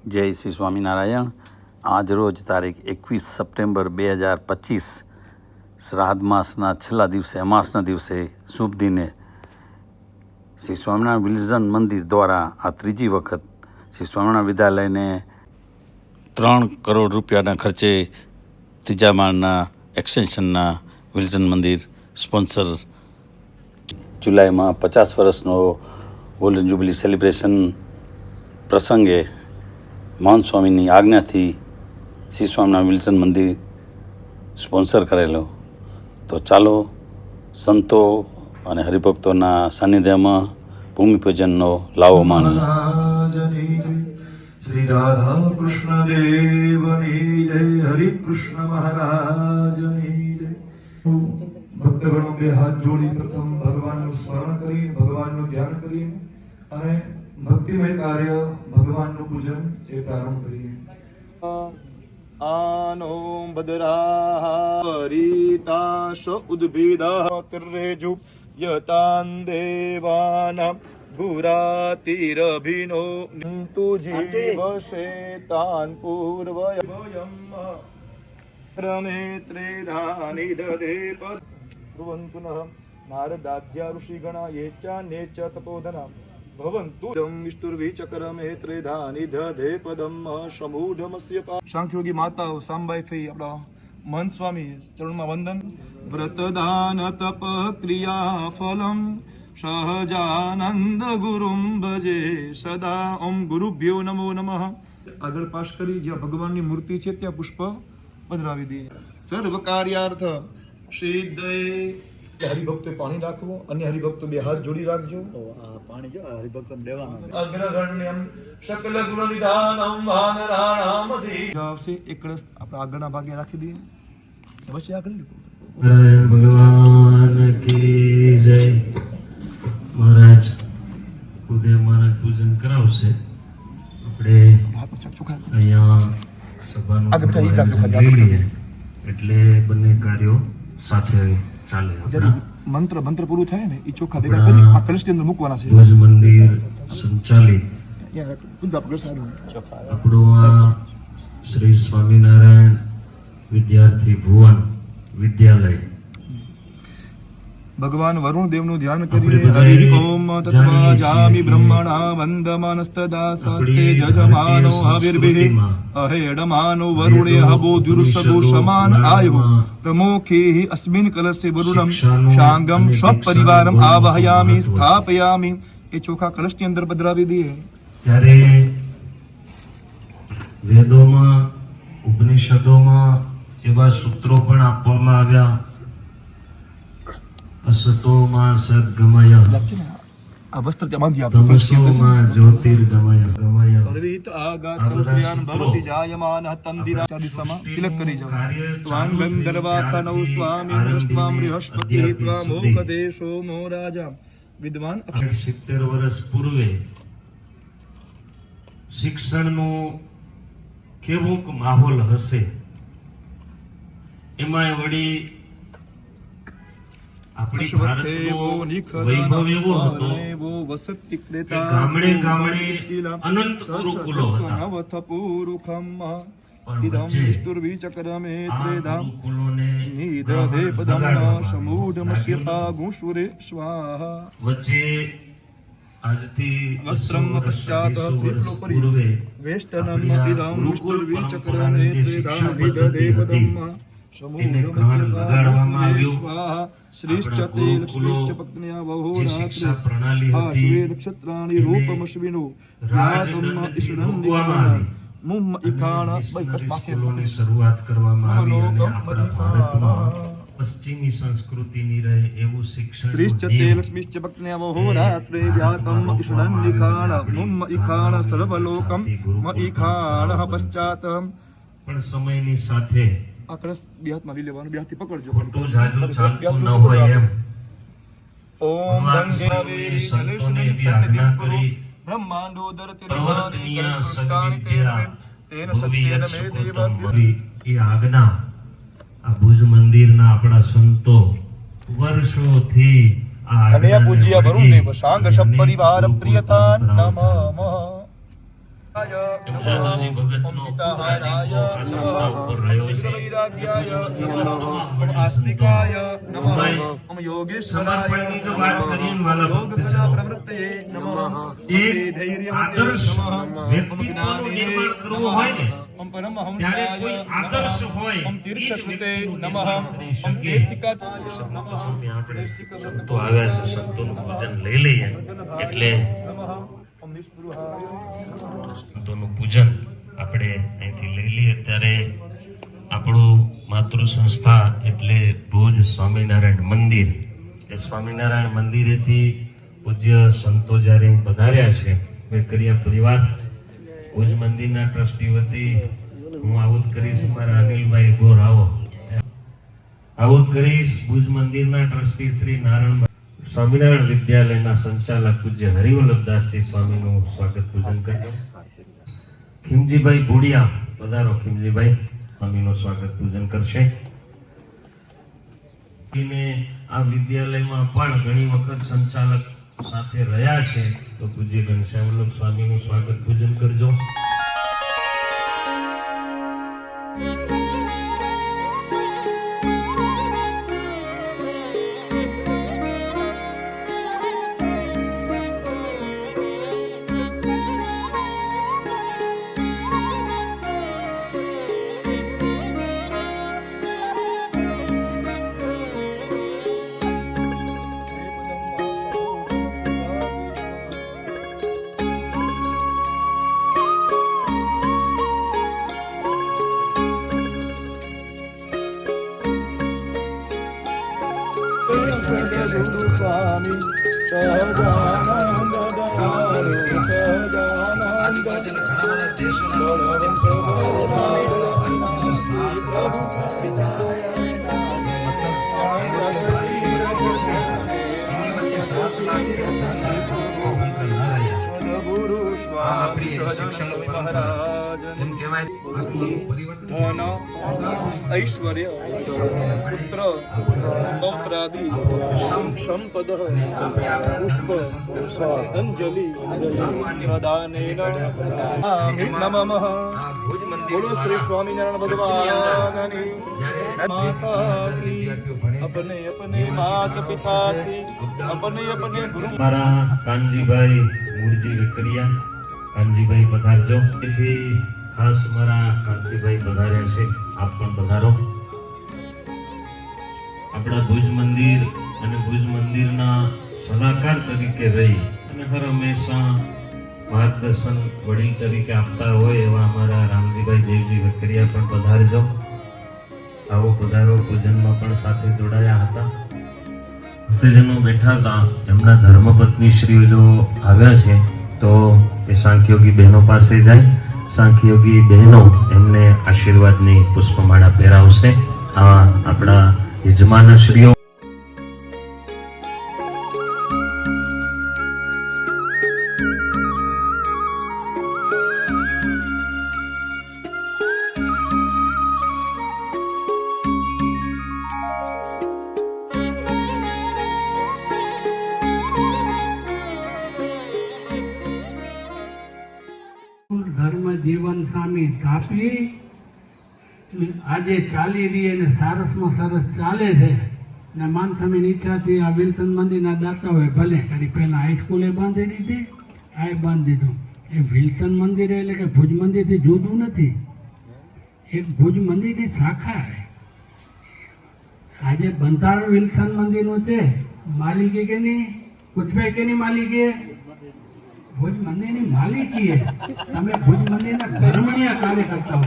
જય શ્રી સ્વામિનારાયણ. આજ રોજ તારીખ 21 સપ્ટેમ્બર 2025 શ્રાદ્ધ માસના છેલ્લા દિવસે અમાસના દિવસે શુભ દિને શ્રી સ્વામિનારાયણ વિલ્ઝન મંદિર દ્વારા આ ત્રીજી વખત શ્રી સ્વામિનારાયણ વિદ્યાલયને 3 કરોડ રૂપિયાના ખર્ચે ત્રીજા માળના એક્સટેન્શનના વિલ્ઝન મંદિર સ્પોન્સર જુલાઈમાં 50 વર્ષનો ગોલ્ડન જ્યુબિલી સેલિબ્રેશન પ્રસંગે મહંત સ્વામીની આજ્ઞાથી શ્રી સ્વામિનારાયણ વિલ્ઝન મંદિર સ્પોન્સર કરેલો. તો ચાલો સંતો અને હરિભક્તોના સાનિધ્યમાં ભૂમિપૂજનનો લાવો માણીએ. શ્રી રાધા કૃષ્ણ દેવની જય. હરિ કૃષ્ણ મહારાજની જય. ભક્તગણો બે હાથ જોડી પ્રથમ ભગવાનનું સ્મરણ કરી, ભગવાનનું ધ્યાન કરી અને ભક્તિમય કાર્ય ભગવાનનું પૂજન એ પ્રારંભ કરીએ. આનો બદરા હરિતાશ ઉદ્ભિદા તિર્રેજુ યતાન દેવાનામ ગુરાતિરભિનો નિંતુ જીવશેતાન પૂર્વયમ રમેત્રે ધાનિ દધે પદ્વંતુનઃ નારદાદ્યા ઋષિગણા યેચા નેચ તપોધના ભવંતુ વિષ્ણુર્વિચક્રમેત્રે ધાનિ દધે પદમ સમૂઢમસ્ય સાંખ્યોગી માતા સાંબાઈ ફઈ આપણા મહંત સ્વામી ચરણમાં વંદન. વ્રતદાન તપ ક્રિયા ફલમ સહજાનંદ ગુરુમ ભજે સદા. ઓમ ગુરુભ્યો નમો નમઃ. આગળ પાસ કરી જ્યાં ભગવાનની મૂર્તિ છે ત્યાં પુષ્પ પધરાવી દઈએ. સર્વ કાર્યાર્થ સિદ્ધે. હરિભક્તો પાણી રાખવું, અન્ય હરિભક્તો બે હાથ જોડી રાખજો. પાણી જો હરિભક્તો દેવાનું. અગ્રગણ્યમ સકલ ગુણ નિધાનમ વાનરાણામધિ. આવશે એક કળશ આપણે આગળના ભાગે રાખી દઈએ. પછી આગળ નારાયણ ભગવાન કી જય. મહારાજ ઉદય મહારાજ પૂજન કરાવશે. આપણે અહીંયા સભાનું એટલે બંને કાર્યો સાથે ચાલે. મંત્ર પૂરું થાય ને એ ચોખા ભેગા કરી આ કળશની અંદર મૂકવાના છે. ભુજ મંદિર સંચાલિત આપણું આ શ્રી સ્વામિનારાયણ વિદ્યાર્થી ભુવન વિદ્યાલય. ભગવાન વરુણ દેવનું ધ્યાન કરીએ. હરિ ઓમ તત્વાજામિ બ્રહ્મણા વંદમાનસ્તદા સસ્તે જજમાનો હવિર્ભિઃ અહેડમાનો વરુણે હબો દુર્ષદો સમાન આયો પ્રમોખેઃ અસ્મિન કલશે વરુણમ શાંગમ સ્વપરિવારમ આવાહયામિ સ્થાપયામિ. એ ચોખા કલશની અંદર પધરાવી દઈએ. ત્યારે વેદોમાં ઉપનિષદોમાં એવા સૂત્રો પણ આપવામાં આવ્યા. અસતોમાં સદ્ગમય આ વસ્ત્ર ત્યાં બાંધી આપો. તમસોમાં જ્યોતિર્ગમય ગમય. અરવિત આગાત સહસ્રયાન ભવતિ જાયમાન તંદિરા ચાદિસમાં તિલક કરી જાઓ. ત્વાન ગંધર્વાખનૌ સ્વામી સ્વામ બૃહસ્પતિ ત્વા મોકદે સોમો રાજા વિદ્વાન. 70 વર્ષ પૂર્વે શિક્ષણનું કેવોક માહોલ હશે. એમાં વળી આપણી ભારતનો વૈભવ એવો હતો કે ગામડે ગામડે અનંત ગુરુકુલો હતા. પણ વચ્ચે આજથી વસ્ત્રમ પશ્ચાત પૂર્વે વેષ્ટનમ ઇદમ વિષ્ણુર્વિચક્રમે ત્રેધાનિદધે પદમ એને ગ્રહણ લગાડવામાં આવ્યું. શ્રેષ્ઠ તેલ શ્રેષ્ઠ પત્ન્યા વહોરાત્રે પ્રણાલી હતી નક્ષત્રાણી રૂપમશ્વિનો રાતમ ઈશ્વરં મુમ ઇકાણ સ્કૂલોની શરૂઆત કરવામાં આવી અને આપણા ભારતમાં પશ્ચિમી સંસ્કૃતિની રહે એવું શિક્ષણ. શ્રેષ્ઠ તેલ શ્રેષ્ઠ પત્ન્યા વહોરાત્રે વ્યાતમ ઈશ્વરં નિકાણ મુમ ઇકાણ સર્વલોકમ મ ઇકાણ પશ્ચાત. પણ સમયની સાથે આ કળશ બે હાથમાં લઈ લેવાનું. બે હાથથી પકડજો. ખોટું જાજુ ચાલતું ન હોય એમ ઓમ ભગવાન સંતોને એવી આજ્ઞા કરી. બ્રહ્માંડોદર પ્રવર્તનીય સદ્વિદ્યા ભુવિયત સુકૃતમ ભવિ. એ આજ્ઞા આ ભુજ મંદિરના આપણા સંતો વર્ષોથી અને પૂજ્ય વરુણદેવ સાંગ સપરિવાર પ્રિયતા નમઃ. દાદાજી ભગતનો અંકિતાહારાય આ સંસ્થા ઉપર રહ્યો છે. વૈરાગ્યાય નમઃ આસ્તિકાય નમઃ યોગેશ્વરાય સમર્પણની જો વાત કરીએ ને વાલા ભક્તજનો, પ્રવૃત્તયે નમઃ એક આદર્શ વ્યક્તિત્વનું નિર્માણ કરવું હોય ને, ત્યારે કોઈ આદર્શ હોય એ જ વ્યક્તિનું નિર્માણ કરી શકે. સ્વામી, આપણે સંતો આવ્યા છે, સંતોનું પૂજન લઈ લઈએ. એટલે સંતોનું પૂજન આપણે અહીંથી લઈ લઈએ. ત્યારે આપણું માતૃ સંસ્થા એટલે ભુજ સ્વામિનારાયણ મંદિર, એ સ્વામિનારાયણ મંદિરેથી પૂજ્ય સંતો જ્યારે પધાર્યા છે, વેકરિયા પરિવાર ભુજ મંદિરના ટ્રસ્ટી વતી હું આવું જ કરીશ. મારા અનિલભાઈ ગોર આવો, આવું જ કરીશ. ભુજ મંદિરના ટ્રસ્ટી શ્રી નારાયણ સ્વામિનારાયણ વિદ્યાલયના સંચાલક પૂજ્ય હરિવલ્લભદાસજી સ્વામીનું સ્વાગત પૂજન કરજો. ખીમજીભાઈ ભુડિયા પધારો. ખીમજીભાઈ સ્વામીનું સ્વાગત પૂજન કરશે. આ વિદ્યાલયમાં પણ ઘણી વખત સંચાલક સાથે રહ્યા છે, તો પૂજ્ય ઘનશ્યામવલ્લભ સ્વામીનું સ્વાગત પૂજન કરજો. સદગુરુ સ્વામી સહજાનંદ ધન ઐશ્વર્ય પુત્ર પૌત્રાદિ સંપદ પુષ્પ અંજલિ પ્રદાનેન નમઃ. બોલો શ્રી સ્વામિનારાયણ ભગવાનની માતા કી अपने अपने मात पिता की अपने अपने गुरु. મારા કાનજીભાઈ મૂળજી વેકરિયા, કાનજીભાઈ પધારજો. તેથી ખાસ મારા કાંતિભાઈ પધાર્યા છે, આપ પણ પધારો. આપણા ભુજ મંદિર અને ભુજ મંદિરના સલાહકાર તરીકે રહી અને હર હંમેશા માર્ગદર્શન વડીલ તરીકે આપતા હોય એવા અમારા રામજીભાઈ દેવજી વેકરિયા પણ પધારજો. આવો પધારો. પૂજનમાં પણ સાથે જોડાયા હતા. ભક્તજનો બેઠા હતા, એમના ધર્મપત્ની શ્રી જો આવ્યા છે, તો એ સાંખ્યોગી બહેનો પાસે જાય. સાંખ્યોગી બહેનો એમને આશીર્વાદની પુષ્પમાળા પહેરાવશે. આ આપણા યજમાન શ્રીઓ ધર્મ જીવન સામી સ્થાપી આજે ચાલી રહી અને સરસમાં સરસ ચાલે છે. ને માનસ્વામીની ઈચ્છાથી આ વિલ્સન મંદિરના દાતાઓએ ભલે કરી, પહેલાં હાઈસ્કૂલે બાંધી દીધી, આ બાંધી દીધું. એ વિલ્સન મંદિર એટલે કે ભુજ મંદિરથી જુદું નથી, એક ભુજ મંદિરની શાખા છે. આજે બંધારણ વિલ્સન મંદિરનું છે. માલિકી કેની? કુછભાઈ કેની માલિકી? ભુજ મંદિરની માલિકી છે. તમે ભુજ મંદિરના ધર્મણીય કાર્યકર્તા હો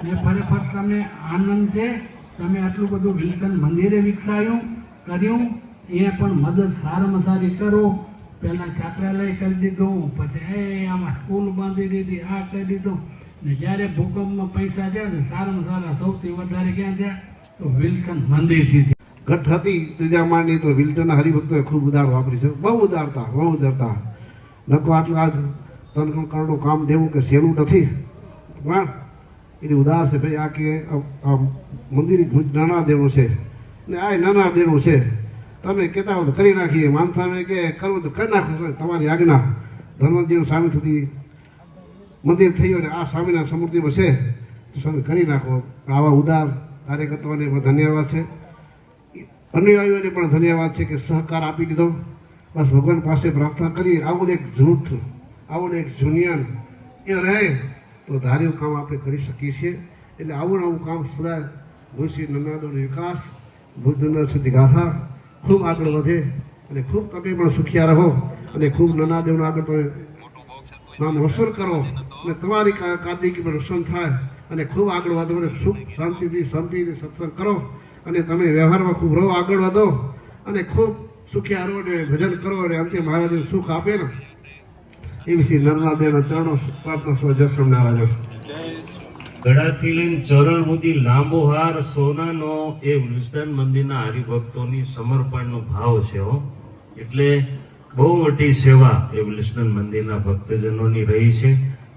ને ખરેખર તમને આનંદ છે. તમે આટલું બધું વિલ્સન મંદિરે વિકસાવ્યું કર્યું, એ પણ મદદ સારામાં સારી કરો. પહેલાં છાત્રાલય કરી દીધું, પછી આમાં સ્કૂલ બાંધી દીધી, આ કરી દીધું. ને જ્યારે ભૂકંપમાં પૈસા થયા ને સારામાં સારા સૌથી વધારે ક્યાં થયા? તો વિલ્સન મંદિરથી. ઘટ હતી ત્રીજા માળની, તો વિલ્સનના હરિભક્તોએ ખૂબ ઉદાર વાપરી છે. બહુ ઉદારતા નકો આટલા તન કરડું કામ દેવું કે સહેલું નથી, પણ એની ઉદાર છે. ભાઈ આ કે આ મંદિર ભુજ નાના દેવું છે ને આ નાના દેવું છે. તમે કહેતા હો તો કરી નાખીએ, માનસામે કે કરવું તો કરી નાખો, તમારી આજ્ઞા. ધર્મજીનું સામે થતી મંદિર થયું અને આ સ્વામિનારાયણ સમૂર્તિ બસે તો સ્વામી કરી નાખો. આવા ઉદાર કાર્યકર્તાઓને પણ ધન્યવાદ છે, અનુયાયીઓને પણ ધન્યવાદ છે કે સહકાર આપી દીધો. બસ ભગવાન પાસે પ્રાર્થના કરી આવું એક જૂઠ, આવું એક જુનિયન એ રહે તો ધાર્યું કામ આપણે કરી શકીએ છીએ. એટલે આવું કામ સદા ભૂષી નંદાદોનો વિકાસ, ભુજ નંદા સુધી ગાથા ખૂબ આગળ વધે અને ખૂબ તમે પણ સુખિયા રહો અને ખૂબ નંદાદેવનું આગળ તમે નામ રોશન કરો અને તમારી કાર્દિકી પણ રોશન થાય અને ખૂબ આગળ વધો અને સુખ શાંતિથી સંપીને સત્સંગ કરો અને તમે વ્યવહારમાં ખૂબ રહો, આગળ વધો અને ખૂબ સુખિયા રહો અને ભજન કરો અને અંતે મહારાજને સુખ આપે ને એવી શ્રી નર્મદાદેવના ચરણો પ્રાર્થના સ્વ જય સ્વામિનારાયણ. ગળાથી લઈને ચરણ સુધી લાંબો હાર સોનાનો એ વિલ્સન મંદિરના હરિભક્તોની સમર્પણનો ભાવ છે હો. એટલે બહુ મોટી સેવા એ વિલ્સન મંદિરના ભક્તજનોની રહી છે.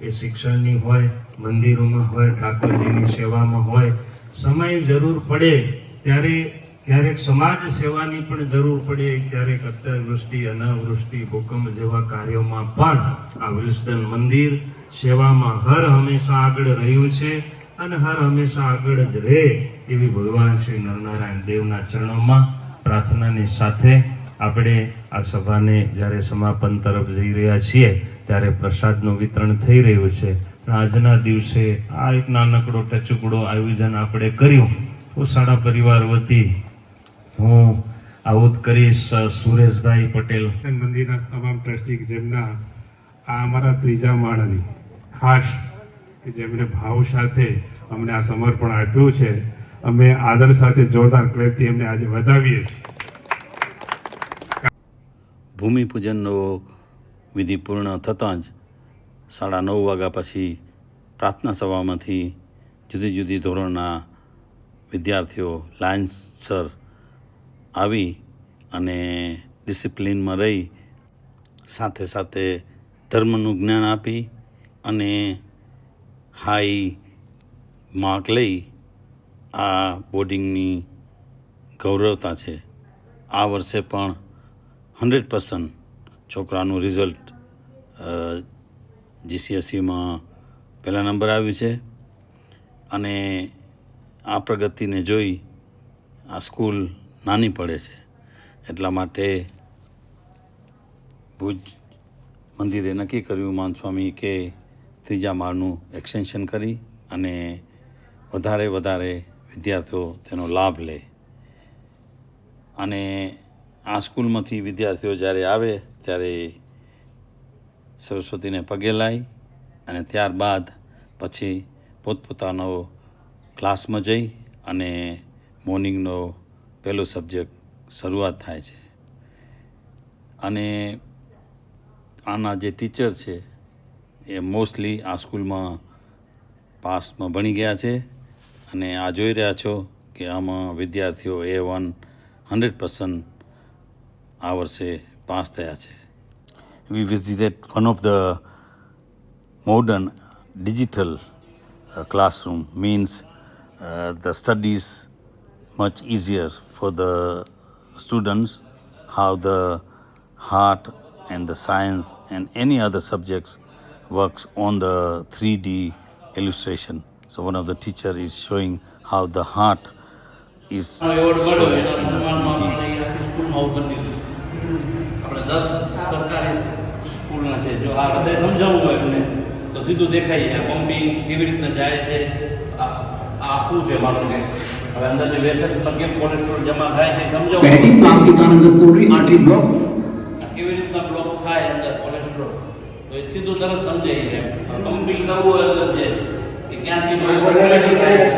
એ શિક્ષણની હોય, મંદિરોમાં હોય, ઠાકોરજીની સેવામાં હોય, સમય જરૂર પડે ત્યારે ક્યારેક સમાજ સેવાની પણ જરૂર પડે, ક્યારેક અતિવૃષ્ટિ, અનાવૃષ્ટિ, ભૂકંપ જેવા કાર્યોમાં પણ આ વિલ્સન મંદિર સેવામાં હર હંમેશા આગળ રહ્યું છે અને હર હંમેશા આગળ જ રહે એવી ભગવાન શ્રી નરનારાયણ દેવના ચરણોમાં પ્રાર્થનાની સાથે આપણે આ સભાને જ્યારે સમાપન તરફ જઈ રહ્યા છીએ ત્યારે પ્રસાદનું વિતરણ થઈ રહ્યું છે. આજના દિવસે આ એક નાનકડો ટચુકડો આયોજન આપણે કર્યું. ઓસાડા પરિવાર વતી હું આવું જ કરીશ. સુરેશભાઈ પટેલ મંદિરના તમામ ટ્રસ્ટી જેમના આ અમારા ત્રીજા માળની ખાસ કે જેમણે ભાવ સાથે અમને આ સમર્પણ આપ્યું છે, અમે આદર સાથે જોરદાર ક્લેપથી એમને આજે વધાવીએ છીએ. ભૂમિપૂજનનો વિધિ પૂર્ણ થતાં જ 9:30 વાગ્યા પછી પ્રાર્થના સભામાંથી જુદી જુદી ધોરણના વિદ્યાર્થીઓ લાઇન્સર આવી અને ડિસિપ્લિનમાં રહી સાથે સાથે ધર્મનું જ્ઞાન આપી અને હાઈ માર્ક લઈ આ બોર્ડિંગની ગૌરવતા છે. આ વર્ષે પણ 100% છોકરાનું રિઝલ્ટ GCSEમાં પહેલા નંબર આવ્યું છે અને આ પ્રગતિને જોઈ આ સ્કૂલ નાની પડે છે. એટલા માટે ભુજ મંદિરે નક્કી કર્યું માન સ્વામી કે ત્રીજા માળનું એક્સટેન્શન કરી અને વધારે વિદ્યાર્થીઓ તેનો લાભ લે. અને આ સ્કૂલમાંથી વિદ્યાર્થીઓ જ્યારે આવે ત્યારે સરસ્વતીને પગે લાવી અને ત્યારબાદ પછી પોતપોતાનો ક્લાસમાં જઈ અને મોર્નિંગનો પહેલો સબ્જેક્ટ શરૂઆત થાય છે. અને આના જે ટીચર છે એ મોસ્ટલી આ સ્કૂલમાં પાસમાં ભણી ગયા છે અને આ જોઈ રહ્યા છો કે આમાં વિદ્યાર્થીઓ A1 100% આ વર્ષે પાસ થયા છે. We visited one of the modern digital classroom, means the studies much easier for the students, how the heart and the science and any other subjects works on the 3D illustration. So one of the teacher is showing how the heart is shown in a 3D. આપણે 10 સરકારી સ્કૂલના છે, જો આ હૃદય સમજાવવું હોય એમને તો સીધું દેખાય આ પમ્પિંગ કેવી રીતના જાય છે, આ આખું છે માનું કે હવે અંદર જે વેસલ્સમાં કેમ કોલેસ્ટ્રોલ જમા થાય છે સમજાવવું, फैटी नाम के कारण जब कोरोनरी आर्टरी ब्लॉक કેવી રીતના બ્લોક થાય અંદર કોલેસ્ટ્રોલ તો એ સીધું તરત સમજાય છે. પમ્પિંગ કરવું હોય અંદર જે કે ક્યાંથી સર્ક્યુલેશન થાય છે.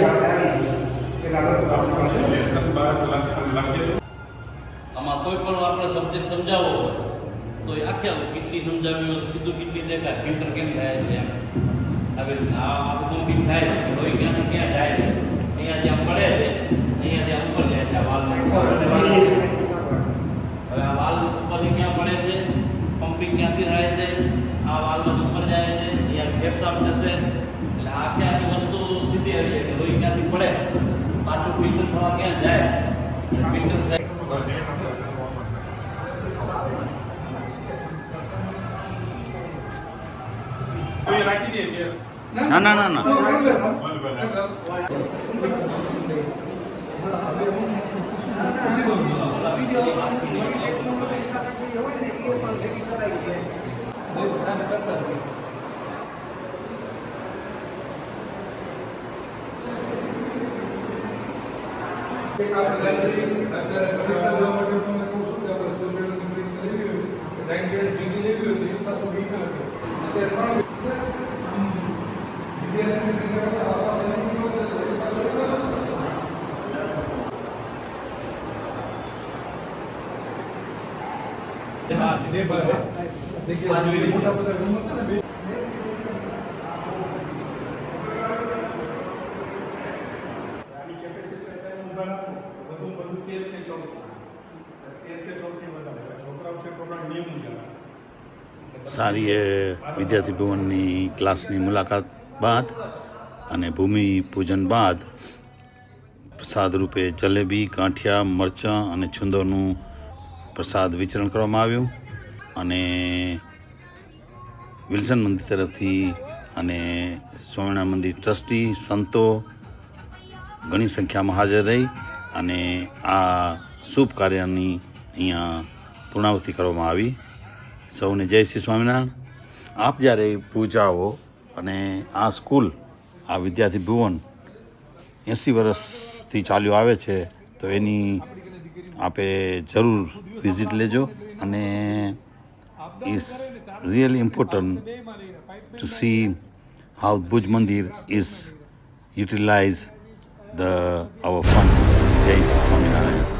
આમાં કોઈ પણ આપણે સબ્જેક્ટ સમજાવવો હોય તો એ આખે કિડની સમજાવી હોય સીધું કિડની દેખાય, ફિલ્ટર કેમ થાય છે એમ આવી રીતના આખું કમ્પ્લીટ થાય છે. લોહી ક્યાંથી ક્યાં જાય છે, અહીંયા જ્યાં પડે છે અહીંયા ત્યાં ઉપર જાય છે. આ વાલમાં હવે આ વાલ ઉપરથી ક્યાં પડે છે, પમ્પિંગ ક્યાંથી થાય છે, આ વાલમાંથી ઉપર જાય છે, અહીંયા ફેફસામ જશે એટલે આખી વસ્તુ સીધી આવી જાય કે લોહી ક્યાંથી પડે પાછું ફિલ્ટર થવા ક્યાં જાય ફિલ્ટર થાય. ના ના ના ના સારી એ વિદ્યાર્થી ભવનની ક્લાસની મુલાકાત બાદ અને ભૂમિ પૂજન બાદ પ્રસાદ રૂપે જલેબી, ગાંઠિયા, મરચાં અને છુંદોનું પ્રસાદ વિતરણ કરવામાં આવ્યું અને વિલ્સન મંદિર તરફથી અને સ્વામિનારાયણ મંદિર ટ્રસ્ટી, સંતો ઘણી સંખ્યામાં હાજર રહી અને આ શુભ કાર્યની અહીંયા પૂર્ણાવૃત્તિ કરવામાં આવી. સૌને જય શ્રી સ્વામિનારાયણ. આપ જ્યારે પૂજાઓ અને આ સ્કૂલ, આ વિદ્યાર્થી ભુવન 80 વર્ષથી ચાલ્યું આવે છે તો એની આપે જરૂર વિઝિટ લેજો અને is really important to C how Bhuj મંદિર ઇઝ યુટિલાઇઝ our fund. જય શ્રી સ્વામિનારાયણ.